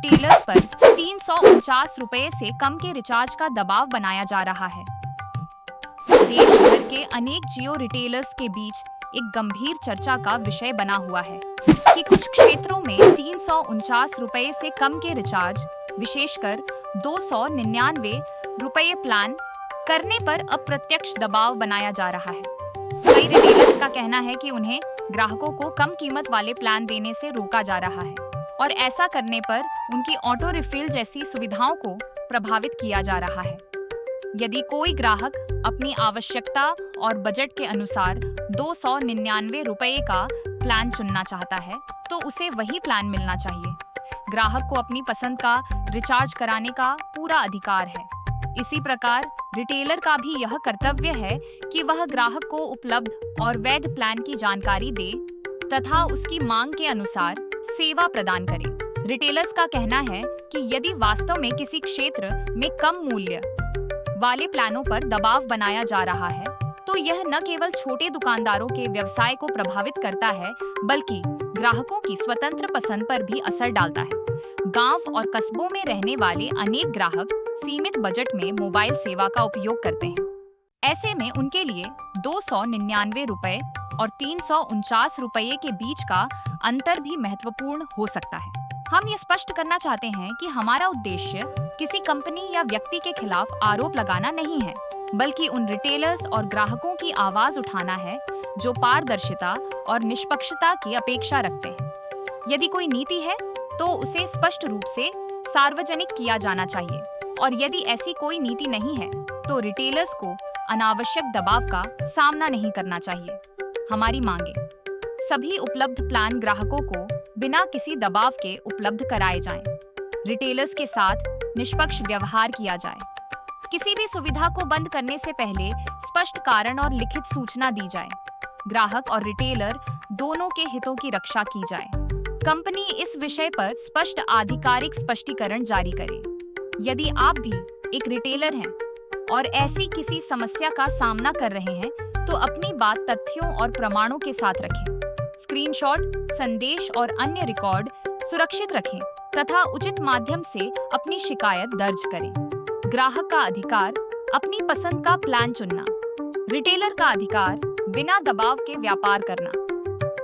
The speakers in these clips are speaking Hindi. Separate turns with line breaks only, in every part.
रिटेलर्स पर 349 रुपए से कम के रिचार्ज का दबाव बनाया जा रहा है। देश भर के अनेक जियो रिटेलर्स के बीच एक गंभीर चर्चा का विषय बना हुआ है कि कुछ क्षेत्रों में 349 रुपए से कम के रिचार्ज, विशेषकर 299 रुपए प्लान करने पर अप्रत्यक्ष दबाव बनाया जा रहा है। कई रिटेलर्स का कहना है कि उन्हें ग्राहकों को कम कीमत वाले प्लान देने से रोका जा रहा है और ऐसा करने पर उनकी ऑटो रिफिल जैसी सुविधाओं को प्रभावित किया जा रहा है। यदि कोई ग्राहक अपनी आवश्यकता और बजट के अनुसार 299 रुपए का प्लान चुनना चाहता है तो उसे वही प्लान मिलना चाहिए। ग्राहक को अपनी पसंद का रिचार्ज कराने का पूरा अधिकार है। इसी प्रकार रिटेलर का भी यह कर्तव्य है कि वह ग्राहक को उपलब्ध और वैध प्लान की जानकारी दे तथा उसकी मांग के अनुसार सेवा प्रदान करे। रिटेलर्स का कहना है कि यदि वास्तव में किसी क्षेत्र में कम मूल्य वाले प्लानों पर दबाव बनाया जा रहा है तो यह न केवल छोटे दुकानदारों के व्यवसाय को प्रभावित करता है बल्कि ग्राहकों की स्वतंत्र पसंद पर भी असर डालता है। गांव और कस्बों में रहने वाले अनेक ग्राहक सीमित बजट में मोबाइल सेवा का उपयोग करते हैं। ऐसे में उनके लिए 299 रुपए और 349 रुपए के बीच का अंतर भी महत्वपूर्ण हो सकता है। हम ये स्पष्ट करना चाहते हैं कि हमारा उद्देश्य किसी कंपनी या व्यक्ति के खिलाफ आरोप लगाना नहीं है, बल्कि उन रिटेलर्स और ग्राहकों की आवाज उठाना है जो पारदर्शिता और निष्पक्षता की अपेक्षा रखते हैं। यदि कोई नीति है तो उसे स्पष्ट रूप से सार्वजनिक किया जाना चाहिए और यदि ऐसी कोई नीति नहीं है तो रिटेलर्स को अनावश्यक दबाव का सामना नहीं करना चाहिए। हमारी मांगे, सभी उपलब्ध प्लान ग्राहकों को बिना किसी दबाव के उपलब्ध कराए जाएं। रिटेलर्स के साथ निष्पक्ष व्यवहार किया जाए। किसी भी सुविधा को बंद करने से पहले स्पष्ट कारण और लिखित सूचना दी जाए। ग्राहक और रिटेलर दोनों के हितों की रक्षा की जाए। कंपनी इस विषय पर स्पष्ट आधिकारिक स्पष्टीकरण जारी करे। यदि आप भी एक रिटेलर हैं और ऐसी किसी समस्या का सामना कर रहे हैं तो अपनी बात तथ्यों और प्रमाणों के साथ रखें। स्क्रीनशॉट, संदेश और अन्य रिकॉर्ड सुरक्षित रखें तथा उचित माध्यम से अपनी शिकायत दर्ज करें। ग्राहक का अधिकार, अपनी पसंद का प्लान चुनना। रिटेलर का अधिकार, बिना दबाव के व्यापार करना।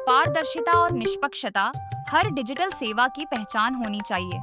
पारदर्शिता और निष्पक्षता हर डिजिटल सेवा की पहचान होनी चाहिए।